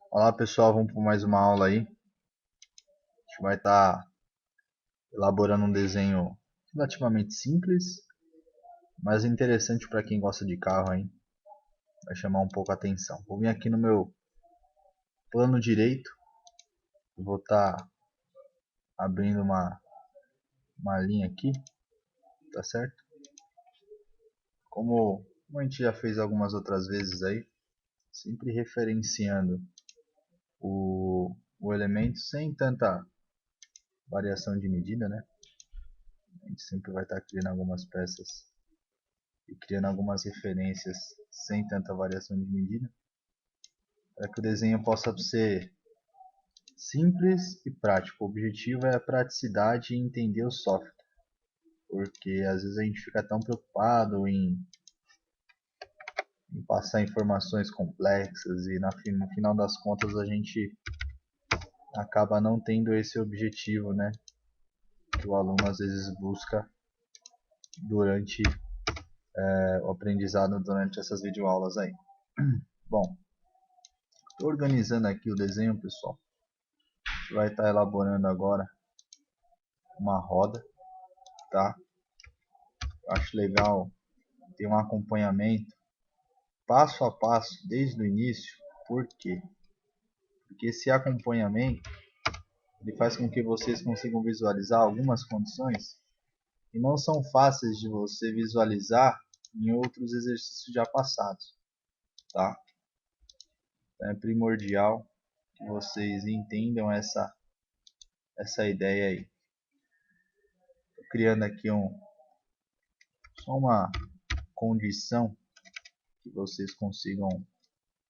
Olá pessoal, vamos para mais uma aula aí. A gente vai estar elaborando um desenho relativamente simples, mas interessante para quem gosta de carro aí. Vai chamar um pouco a atenção. Vou vir aqui no meu plano direito. Vou estar abrindo uma linha aqui, tá certo? Como a gente já fez algumas outras vezes aí, sempre referenciando o elemento sem tanta variação de medida, né? A gente sempre vai estar criando algumas peças e criando algumas referências sem tanta variação de medida, para que o desenho possa ser simples e prático. O objetivo é a praticidade e entender o software, porque às vezes a gente fica tão preocupado em passar informações complexas e no final das contas a gente acaba não tendo esse objetivo, né, que o aluno às vezes busca durante o aprendizado, durante essas videoaulas aí. Bom, estou organizando aqui o desenho, pessoal. A gente vai estar elaborando agora uma roda, tá? Eu acho legal ter um acompanhamento passo a passo desde o início. Por quê? Porque esse acompanhamento ele faz com que vocês consigam visualizar algumas condições que não são fáceis de você visualizar em outros exercícios já passados, tá? Então é primordial que vocês entendam essa ideia aí. Tô criando aqui só uma condição que vocês consigam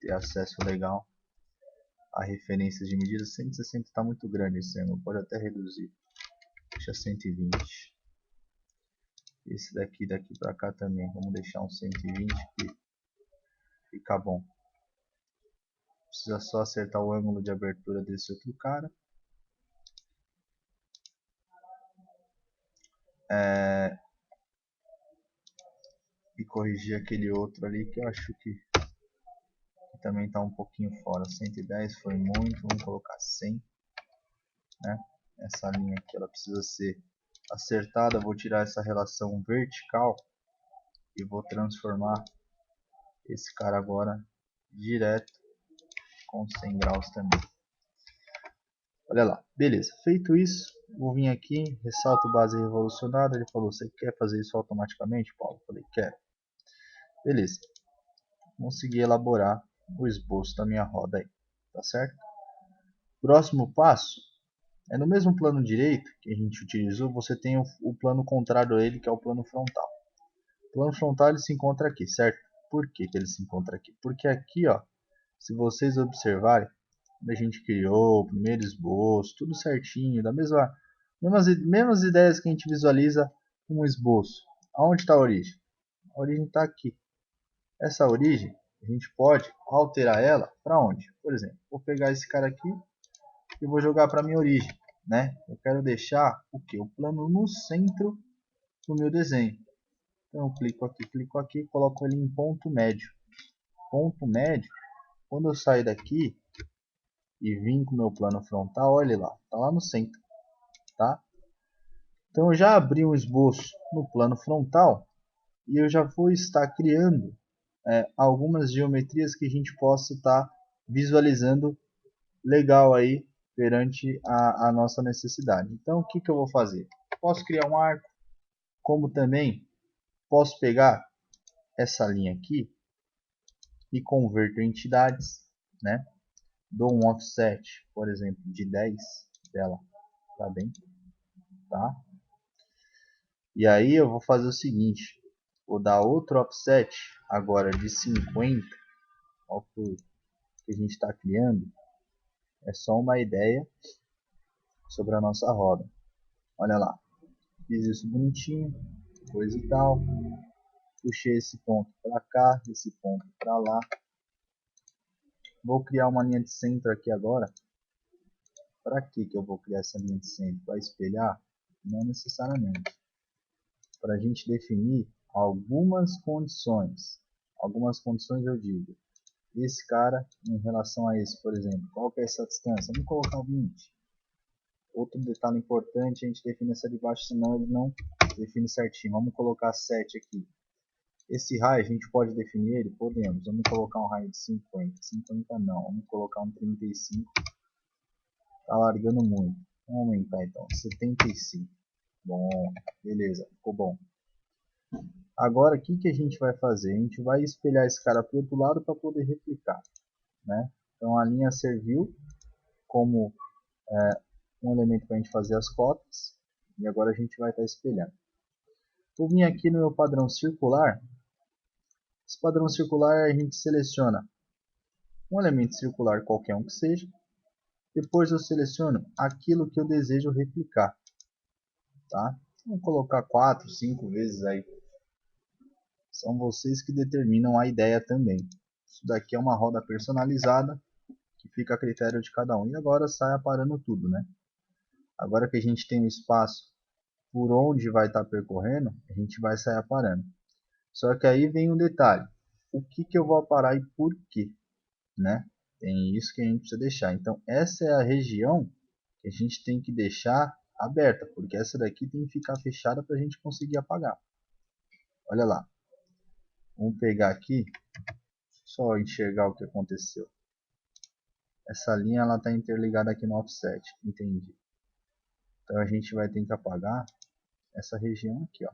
ter acesso legal a referências de medidas. 160 está muito grande esse ângulo, pode até reduzir, deixa 120. Esse daqui para cá também, vamos deixar um 120 que fica bom. Precisa só acertar o ângulo de abertura desse outro cara. E corrigir aquele outro ali que eu acho que também está um pouquinho fora. 110 foi muito, vamos colocar 100, né? Essa linha aqui ela precisa ser acertada. Vou tirar essa relação vertical e vou transformar esse cara agora direto com 100 graus também. Olha lá, beleza. Feito isso, vou vir aqui, ressalto base revolucionada. Ele falou, você quer fazer isso automaticamente, Paulo? Eu falei, quero. Beleza. Consegui elaborar o esboço da minha roda aí, tá certo? Próximo passo é no mesmo plano direito que a gente utilizou, você tem o plano contrário a ele, que é o plano frontal. O plano frontal ele se encontra aqui, certo? Por que ele se encontra aqui? Porque aqui, ó, se vocês observarem, quando a gente criou o primeiro esboço, tudo certinho, mesmas ideias que a gente visualiza um esboço. Aonde está a origem? A origem está aqui. Essa origem, a gente pode alterar ela para onde? Por exemplo, vou pegar esse cara aqui e vou jogar para minha origem, né? Eu quero deixar o que? O plano no centro do meu desenho. Então eu clico aqui, coloco ele em ponto médio. Ponto médio, quando eu sair daqui e vim com o meu plano frontal, olha lá, tá lá no centro, tá? Então eu já abri um esboço no plano frontal e eu já vou estar criando algumas geometrias que a gente possa estar visualizando legal aí perante a nossa necessidade. Então o que eu vou fazer? Posso criar um arco, como também posso pegar essa linha aqui e converter em entidades, né? Dou um offset, por exemplo, de 10 dela para dentro, tá? E aí eu vou fazer o seguinte, vou dar outro offset agora de 50 ao que a gente está criando. É só uma ideia sobre a nossa roda. Olha lá, fiz isso bonitinho, coisa e tal. Puxei esse ponto para cá, esse ponto para lá. Vou criar uma linha de centro aqui agora. Para que eu vou criar essa linha de centro? Para espelhar? Não necessariamente. Para a gente definir algumas condições. Algumas condições eu digo. esse cara em relação a esse, por exemplo. Qual que é essa distância? Vamos colocar 20. Outro detalhe importante, a gente define essa de baixo, senão ele não define certinho. Vamos colocar 7 aqui. Esse raio a gente pode definir ele? Podemos. Vamos colocar um raio de 50. 50 não, vamos colocar um 35. Tá largando muito. Vamos aumentar então, 75. Bom, beleza, ficou bom. Agora o que a gente vai fazer? A gente vai espelhar esse cara para o outro lado para poder replicar, né? Então a linha serviu como um elemento para a gente fazer as cotas, e agora a gente vai estar espelhando. Vou vir aqui no meu padrão circular. Esse padrão circular a gente seleciona um elemento circular qualquer um que seja. Depois eu seleciono aquilo que eu desejo replicar, tá? Vamos colocar 4, 5 vezes aí. São vocês que determinam a ideia também. Isso daqui é uma roda personalizada que fica a critério de cada um. E agora sai aparando tudo, né? Agora que a gente tem um espaço por onde vai estar percorrendo, a gente vai sair aparando. Só que aí vem um detalhe. O que eu vou aparar e por quê, né? Tem isso que a gente precisa deixar. Então essa é a região que a gente tem que deixar aberta, porque essa daqui tem que ficar fechada para a gente conseguir apagar. Olha lá. Vamos pegar aqui, só enxergar o que aconteceu. Essa linha ela está interligada aqui no offset, entendi. Então a gente vai ter que apagar essa região aqui, ó.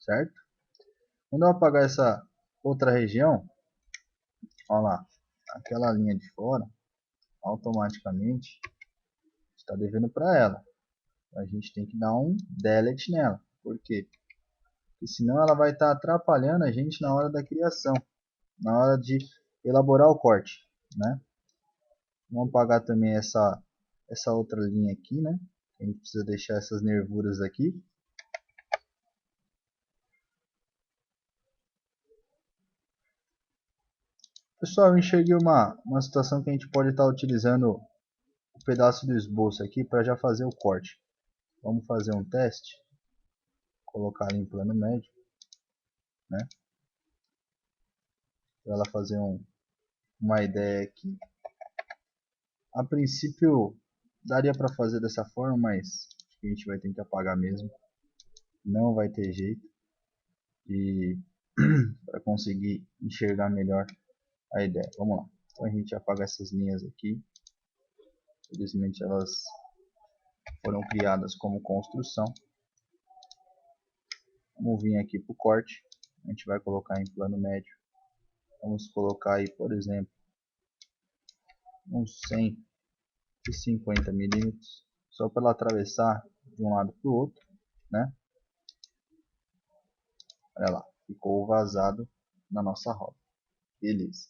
Certo? Quando eu apagar essa outra região, olha lá, aquela linha de fora, automaticamente está devendo para ela. A gente tem que dar um delete nela. Por quê? Porque senão ela vai estar atrapalhando a gente na hora da criação, na hora de elaborar o corte, né? Vamos apagar também essa outra linha aqui, né? A gente precisa deixar essas nervuras aqui. Pessoal, eu enxerguei uma situação que a gente pode estar utilizando o pedaço do esboço aqui para já fazer o corte. Vamos fazer um teste. Colocar em plano médio, né? Para ela fazer uma ideia aqui. A princípio daria para fazer dessa forma, mas a gente vai ter que apagar mesmo. Não vai ter jeito. E para conseguir enxergar melhor a ideia. Vamos lá. Então a gente apaga essas linhas aqui. Felizmente elas foram criadas como construção. Vamos vir aqui para o corte. A gente vai colocar em plano médio. Vamos colocar aí, por exemplo, uns 150 milímetros. Só para ela atravessar de um lado para o outro, né? Olha lá, ficou vazado na nossa roda. Beleza.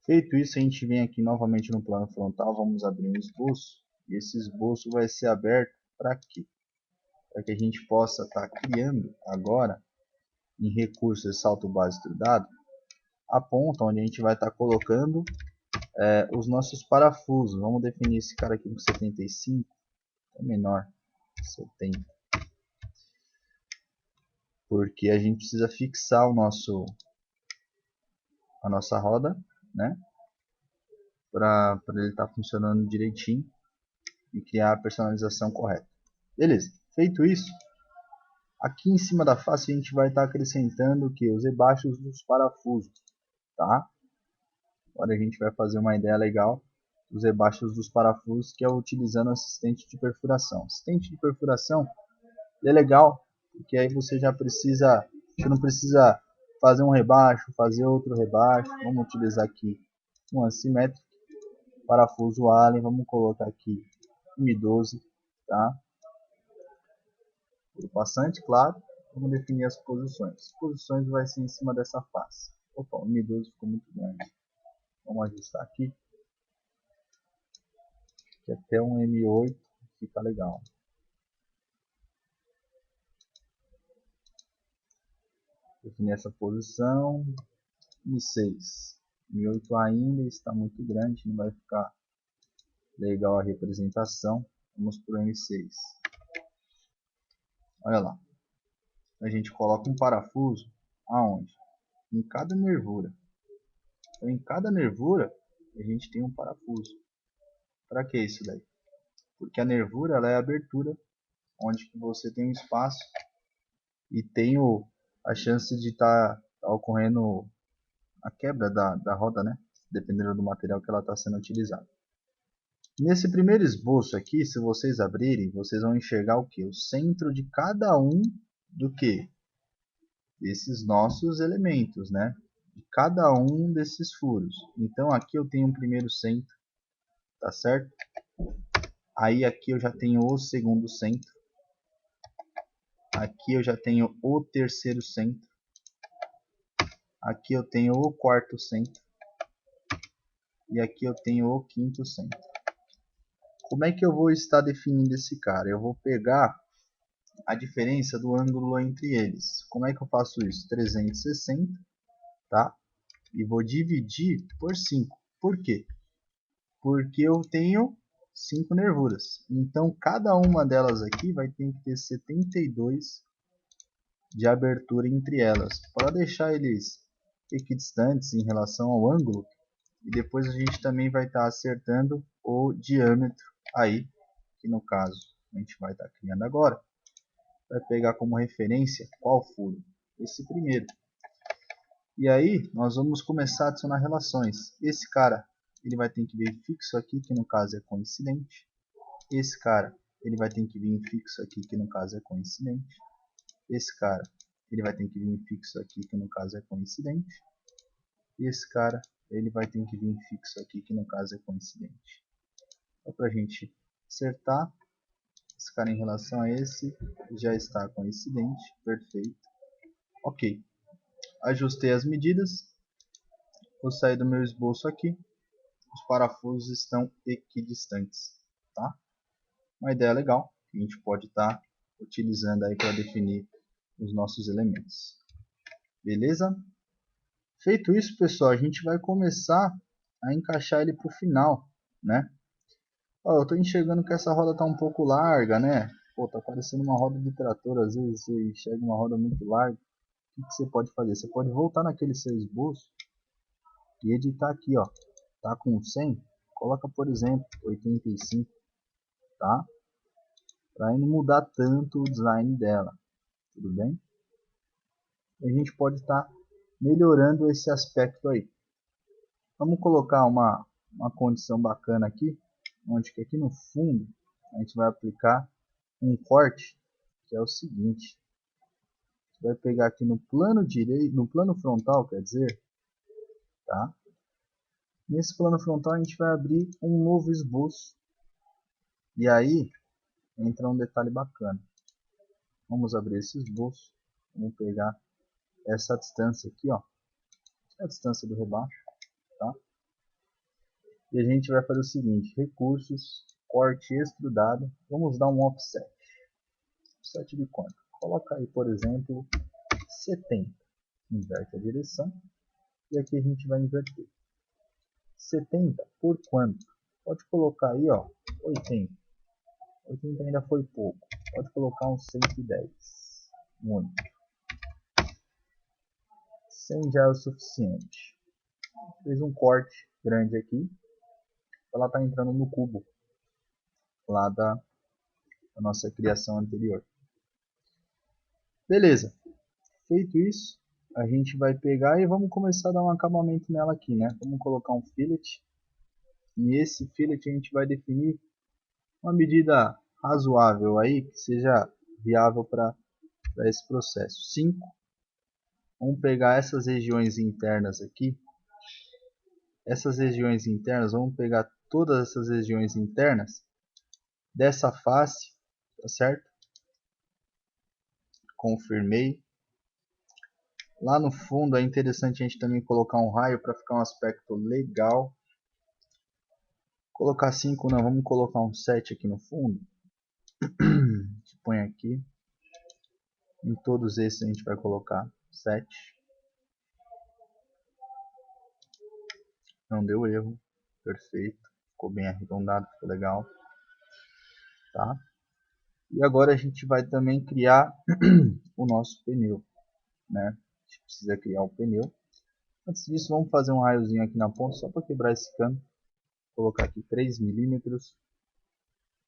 Feito isso, a gente vem aqui novamente no plano frontal, vamos abrir um esboço. E esse esboço vai ser aberto para quê? Para que a gente possa estar criando agora, em recursos salto base estudado, a ponta onde a gente vai estar colocando os nossos parafusos. Vamos definir esse cara aqui com 75, é menor, 70. Porque a gente precisa fixar a nossa roda, né? Para ele estar funcionando direitinho e criar a personalização correta. Beleza, feito isso, aqui em cima da face a gente vai estar acrescentando que os rebaixos dos parafusos, tá? Agora a gente vai fazer uma ideia legal dos rebaixos dos parafusos, que é utilizando assistente de perfuração. Assistente de perfuração é legal, porque aí você não precisa fazer um rebaixo, fazer outro rebaixo. Vamos utilizar aqui um assimétrico, parafuso Allen, vamos colocar aqui 1012, tá? O passante, claro. Vamos definir as posições. As posições vai ser em cima dessa face. Opa, o 1012 ficou muito grande. Vamos ajustar aqui. Que até um M8 fica legal. Definir essa posição. M6. M8 ainda está muito grande, não vai ficar legal a representação. Vamos para o M6. Olha lá. A gente coloca um parafuso aonde? Em cada nervura. Então, em cada nervura, a gente tem um parafuso. Para que isso daí? Porque a nervura ela é a abertura, onde que você tem um espaço e tem a chance de estar ocorrendo a quebra da roda, né? Dependendo do material que ela está sendo utilizada. Nesse primeiro esboço aqui, se vocês abrirem, vocês vão enxergar o que? O centro de cada um do que? Desses nossos elementos, né? De cada um desses furos. Então aqui eu tenho um primeiro centro, tá certo? Aí aqui eu já tenho o segundo centro. Aqui eu já tenho o terceiro centro. Aqui eu tenho o quarto centro. E aqui eu tenho o quinto centro. Como é que eu vou estar definindo esse cara? Eu vou pegar a diferença do ângulo entre eles. Como é que eu faço isso? 360, tá? E vou dividir por 5. Por quê? Porque eu tenho 5 nervuras. Então, cada uma delas aqui vai ter que ter 72 de abertura entre elas. Para deixar eles equidistantes em relação ao ângulo. E depois a gente também vai estar acertando o diâmetro aí. Que no caso a gente vai estar criando agora. Vai pegar como referência qual furo? Esse primeiro. E aí nós vamos começar a adicionar relações. Esse cara ele vai ter que vir fixo aqui, que no caso é coincidente. Esse cara ele vai ter que vir fixo aqui, que no caso é coincidente. Esse cara ele vai ter que vir fixo aqui, que no caso é coincidente. E esse cara ele vai ter que vir fixo aqui, que no caso é coincidente. Só para a gente acertar. Esse cara em relação a esse já está coincidente, perfeito. Ok, ajustei as medidas, vou sair do meu esboço aqui, os parafusos estão equidistantes, tá? Uma ideia legal que a gente pode estar utilizando aí para definir os nossos elementos. Beleza? Feito isso, pessoal, a gente vai começar a encaixar ele para o final, né? Ó, eu estou enxergando que essa roda está um pouco larga, né? Pô, tá parecendo uma roda de trator, às vezes você enxerga uma roda muito larga. O que você pode fazer? Você pode voltar naquele seu esboço e editar aqui, ó. Tá com 100? Coloca, por exemplo, 85, tá? Para não mudar tanto o design dela, tudo bem? A gente pode estar melhorando esse aspecto aí. Vamos colocar uma condição bacana aqui, onde que aqui no fundo a gente vai aplicar um corte, que é o seguinte. Você vai pegar aqui no plano direito, no plano frontal, quer dizer, tá? Nesse plano frontal a gente vai abrir um novo esboço. E aí entra um detalhe bacana. Vamos abrir esse esboço. Vamos pegar essa distância aqui, ó. É a distância do rebaixo, tá? E a gente vai fazer o seguinte: recursos, corte extrudado. Vamos dar um offset. Offset de quanto? Coloca aí, por exemplo, 70. Inverte a direção. E aqui a gente vai inverter. 70 por quanto? Pode colocar aí, ó, 80. 80 ainda foi pouco. Pode colocar uns 110. Muito. 100 já é o suficiente. Fez um corte grande aqui. Ela está entrando no cubo lá da nossa criação anterior. Beleza. Feito isso, a gente vai pegar e vamos começar a dar um acabamento nela aqui, né? Vamos colocar um fillet. E esse fillet a gente vai definir uma medida razoável aí, que seja viável para esse processo. 5. Vamos pegar essas regiões internas aqui. Essas regiões internas, vamos pegar todas essas regiões internas dessa face, tá certo? Confirmei. Lá no fundo é interessante a gente também colocar um raio para ficar um aspecto legal. Colocar 5 não, vamos colocar um 7 aqui no fundo. A gente põe aqui. Em todos esses a gente vai colocar 7. Não deu erro. Perfeito. Ficou bem arredondado, ficou legal. Tá? E agora a gente vai também criar o nosso pneu, né? A gente precisa criar o pneu. Antes disso, vamos fazer um raiozinho aqui na ponta, só para quebrar esse cano. Vou colocar aqui 3 milímetros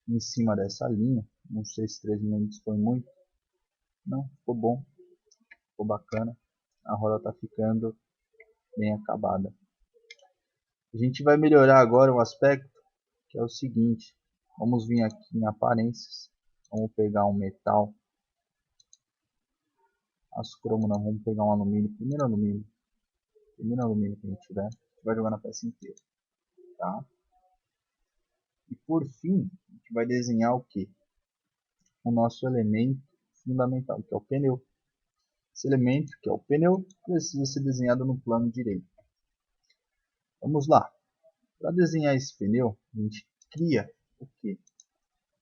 em cima dessa linha. Não sei se 3 milímetros foi muito. Não, ficou bom, ficou bacana. A roda está ficando bem acabada. A gente vai melhorar agora o aspecto, que é o seguinte. Vamos vir aqui em aparências. Vamos pegar um metal. Aço cromo não, vamos pegar um alumínio. Primeiro alumínio que a gente tiver. A gente vai jogar na peça inteira. Tá? E por fim, a gente vai desenhar o que? O nosso elemento fundamental, que é o pneu. Esse elemento, que é o pneu, precisa ser desenhado no plano direito. Vamos lá. Para desenhar esse pneu, a gente cria o que?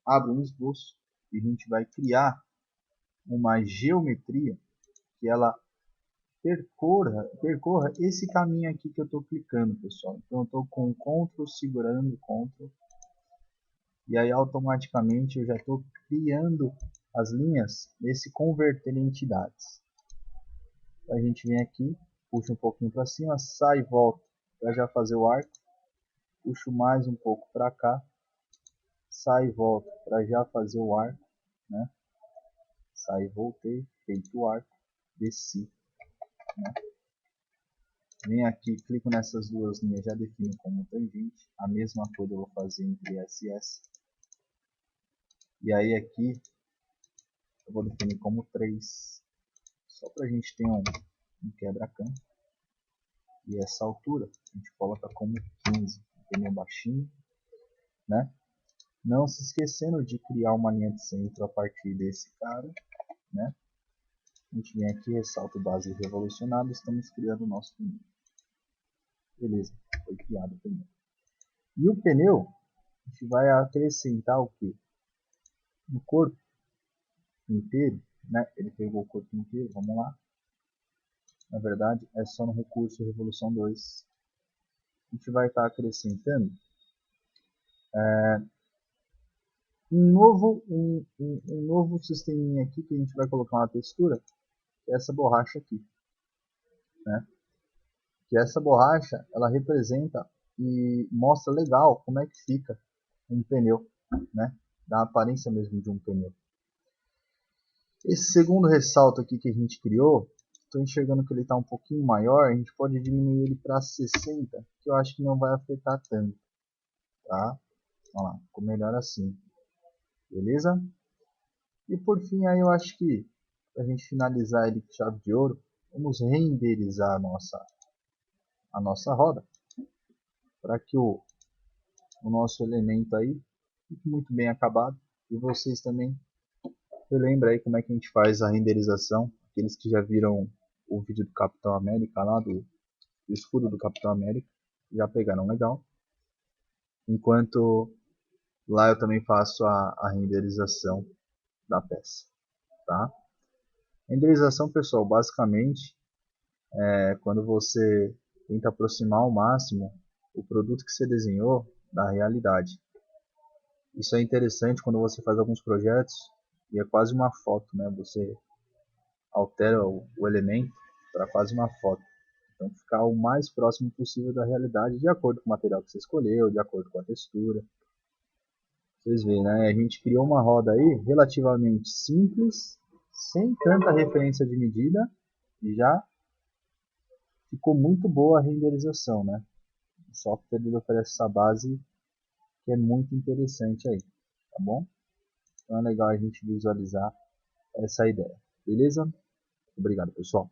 Abre um esboço e a gente vai criar uma geometria que ela percorra esse caminho aqui que eu estou clicando, pessoal. Então eu estou com Ctrl, segurando Ctrl, e aí automaticamente eu já estou criando as linhas nesse converter em entidades. A gente vem aqui, puxa um pouquinho para cima, sai e volta para já fazer o arco, puxo mais um pouco para cá, sai e volta para já fazer o arco, né? Sai e voltei, feito o arco, desci, né? Vem aqui, clico nessas duas linhas, já defino como tangente. A mesma coisa eu vou fazer entre S e S. E aí aqui eu vou definir como 3. Só para a gente ter um quebra-canto. E essa altura a gente coloca como 15. Pneu baixinho, né? Não se esquecendo de criar uma linha de centro a partir desse cara, né? A gente vem aqui, ressalta base revolucionada, estamos criando o nosso pneu. Beleza, foi criado o pneu. E o pneu, a gente vai acrescentar o que? No corpo inteiro, né? Ele pegou o corpo inteiro, vamos lá. Na verdade, é só no recurso Revolução 2. A gente vai estar acrescentando um novo sisteminha aqui que a gente vai colocar uma textura, que é essa borracha aqui, né? Que essa borracha, ela representa e mostra legal como é que fica um pneu, né? Dá a aparência mesmo de um pneu. Esse segundo ressalto aqui que a gente criou, estou enxergando que ele está um pouquinho maior, a gente pode diminuir ele para 60, que eu acho que não vai afetar tanto, tá? Olha lá, ficou melhor assim, beleza? E por fim aí eu acho que, para a gente finalizar ele com chave de ouro, vamos renderizar a nossa roda, para que o nosso elemento aí fique muito bem acabado, e vocês também relembram aí como é que a gente faz a renderização, aqueles que já viram o vídeo do Capitão América lá, do escudo do Capitão América, já pegaram legal. Enquanto lá eu também faço a renderização da peça, tá? Renderização, pessoal, basicamente é quando você tenta aproximar ao máximo o produto que você desenhou da realidade. Isso é interessante quando você faz alguns projetos e é quase uma foto, né? Você altera o elemento para quase uma foto. Então ficar o mais próximo possível da realidade, de acordo com o material que você escolheu, de acordo com a textura. Vocês veem, né? A gente criou uma roda aí relativamente simples, sem tanta referência de medida, e já ficou muito boa a renderização, né? O software ele oferece essa base que é muito interessante aí, tá bom? Então é legal a gente visualizar essa ideia, beleza? Obrigado, pessoal.